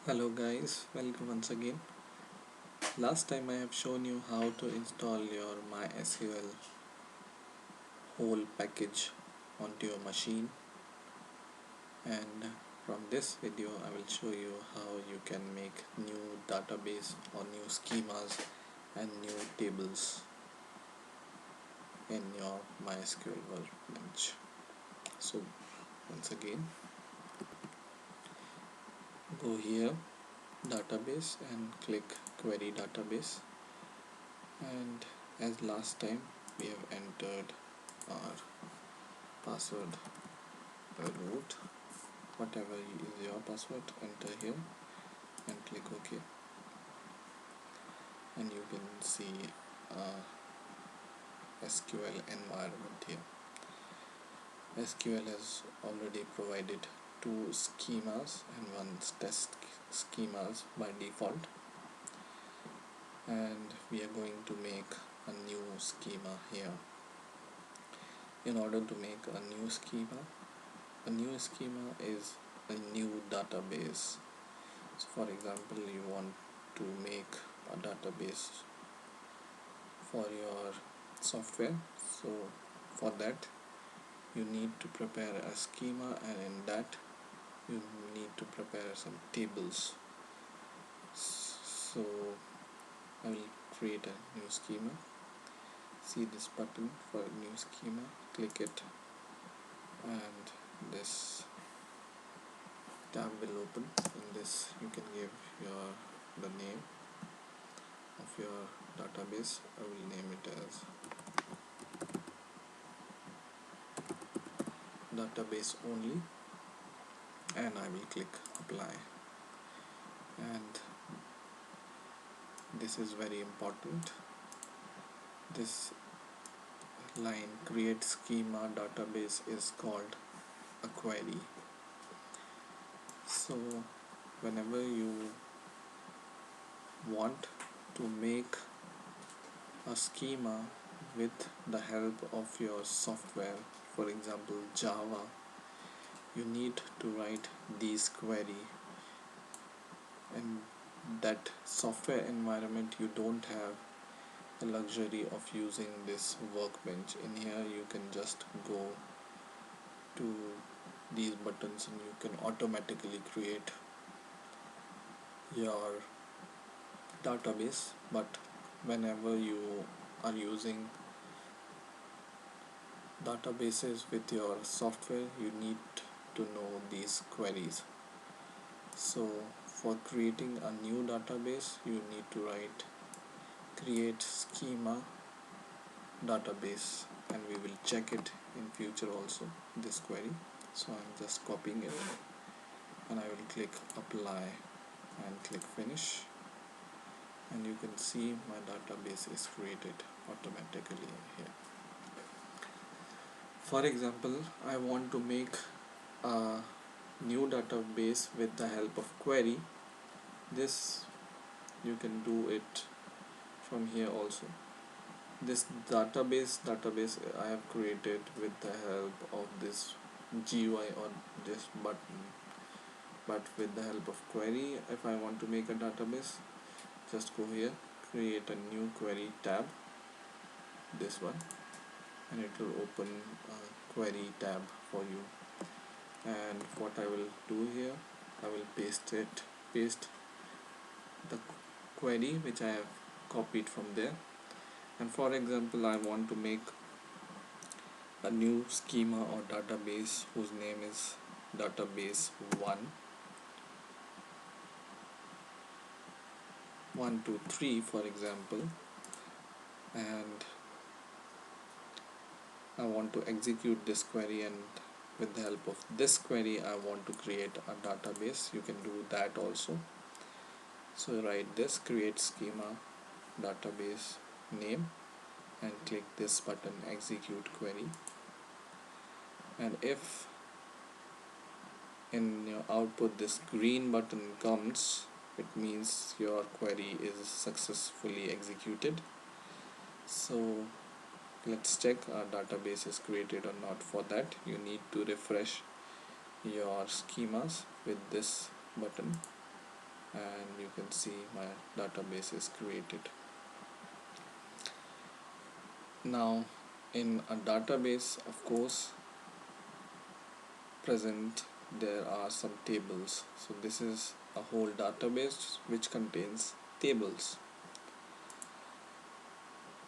Hello guys, welcome once again. Last time I have shown you how to install your MySql whole package onto your machine, and from this video I will show you how you can make new database or new schemas and new tables in your MySql workbench. So once again, go here, database, and click query database, and as last time we have entered our password root, whatever is your password, enter here and click OK, and you can see SQL environment here. SQL has already provided two schemas and one test schemas by default, and we are going to make a new schema here. In order to make a new schema is a new database. So for example, you want to make a database for your software, so for that you need to prepare a schema, and in that you need to prepare some tables. So I will create a new schema. See this button for a new schema, click it, and this tab will open. In this you can give the name of your database. I will name it as database only, and I will click apply. And this is very important, this line create schema database is called a query. So whenever you want to make a schema with the help of your software, for example Java, you need to write these query. In that software environment you don't have the luxury of using this workbench. In here you can just go to these buttons and you can automatically create your database, but whenever you are using databases with your software you need to know these queries. So for creating a new database you need to write create schema database, and we will check it in future also, this query. So I'm just copying it and I will click apply and click finish, and you can see my database is created automatically here. For example, I want to make a new database with the help of query. This you can do it from here also. This database I have created with the help of this GUI or this button, but with the help of query. If I want to make a database, just go here, create a new query tab, this one, and it will open a query tab for you. And what I will do here, I will paste the query which I have copied from there. And for example, I want to make a new schema or database whose name is database 1 2 3 for example, and I want to execute this query, and with the help of this query I want to create a database. You can do that also. So write this create schema database name and click this button execute query, and if in your output this green button comes, it means your query is successfully executed. So let's check our database is created or not. For that you need to refresh your schemas with this button. and you can see my database is created. Now in a database, of course, present there are some tables. So this is a whole database which contains tables.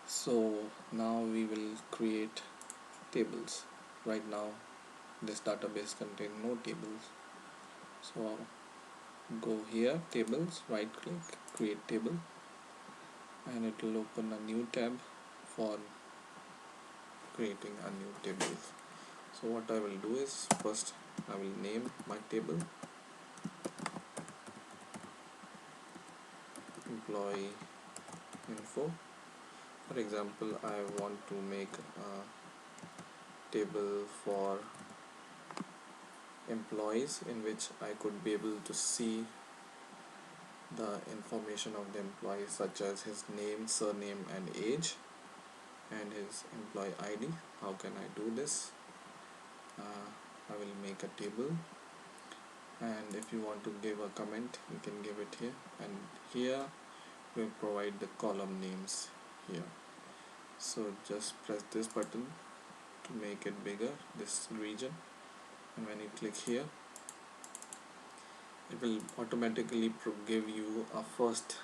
So now we will create tables. Right now this database contains no tables. So go here, tables, right click, create table, and it will open a new tab for creating a new table. So what I will do is, first I will name my table employee info. For example, I want to make a table for employees in which I could be able to see the information of the employee, such as his name, surname and age, and his employee ID. How can I do this? I will make a table, and if you want to give a comment, you can give it here, and here we'll provide the column names here. So just press this button to make it bigger, this region, and when you click here, it will automatically give you a first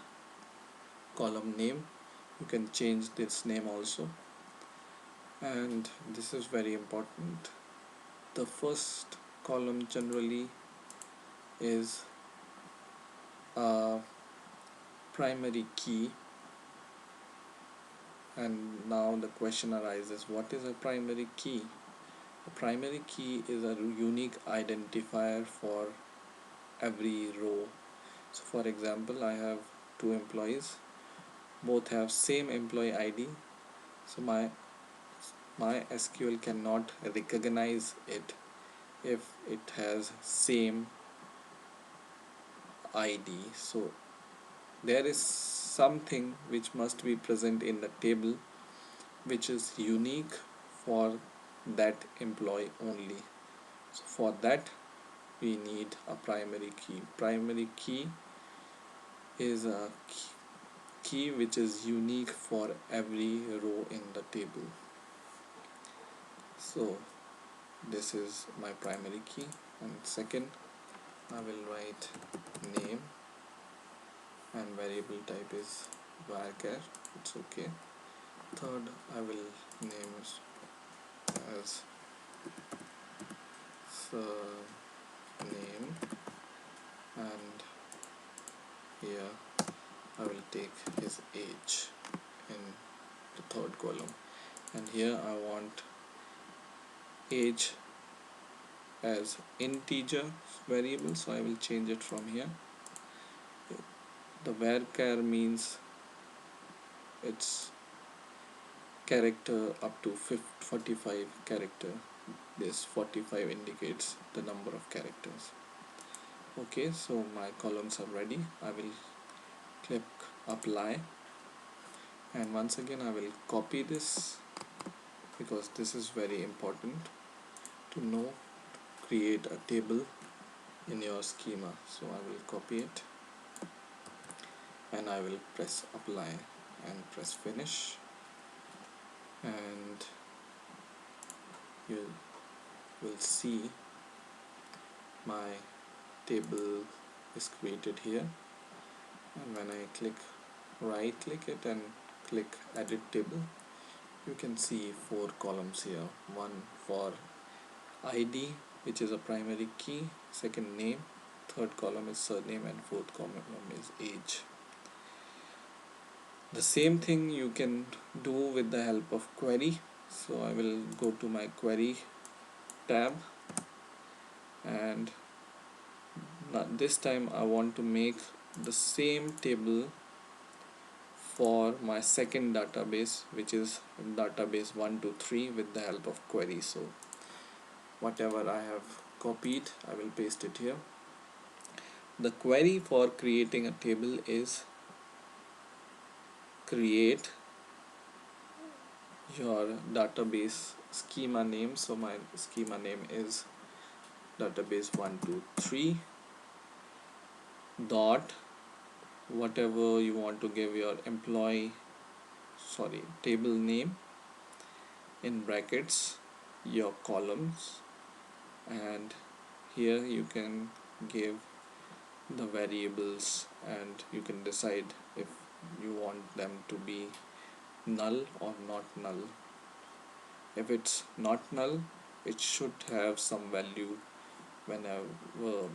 column name. You can change this name also, and this is very important. The first column generally is a primary key, and now the question arises, what is a primary key? A primary key is a unique identifier for every row. So for example, I have two employees, both have same employee ID, so my SQL cannot recognize it if it has same ID. So there is something which must be present in the table which is unique for that employee only. So for that we need a primary key. Primary key is a key which is unique for every row in the table. So this is my primary key, and second I will write name, and variable type is varchar, it's okay. Third I will name as name, and here I will take his age in the third column, and here I want age as integer variable, so I will change it from here. The varchar means it's character up to 45 character. This 45 indicates the number of characters. Okay, so my columns are ready. I will click apply, and once again I will copy this because this is very important to know, create a table in your schema. So I will copy it, and I will press apply and press finish, and you will see my table is created here. And when I right click it and click edit table, you can see 4 columns here. One for ID, which is a primary key, second name, third column is surname, and fourth column is age. The same thing you can do with the help of query. So I will go to my query tab, and this time I want to make the same table for my second database, which is database 123, with the help of query. So whatever I have copied, I will paste it here. The query for creating a table is create your database schema name. So my schema name is database 123 dot whatever you want to give your table name in brackets, your columns, and here you can give the variables and you can decide if you want them to be null or not null. If it's not null, it should have some value whenever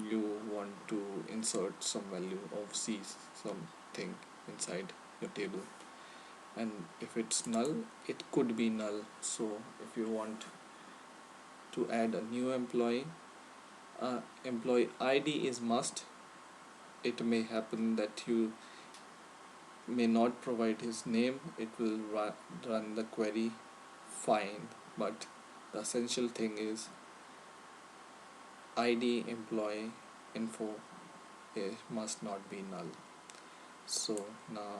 you want to insert some value or see something inside your table. And if it's null, it could be null. So if you want to add a new employee, employee ID is must. It may happen that you may not provide his name, it will run the query fine, but the essential thing is ID employee info must not be null. So now,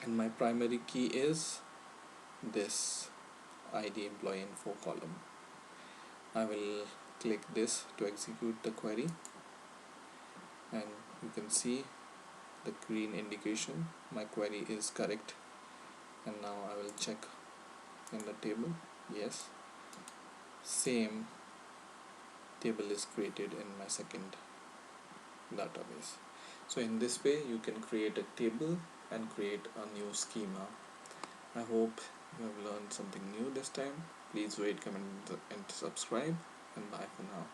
and my primary key is this ID employee info column. I will click this to execute the query, and you can see the green indication my query is correct. And now I will check in the table. Yes, same table is created in my second database. So in this way you can create a table and create a new schema. I hope you have learned something new this time. Please rate, comment and subscribe, and bye for now.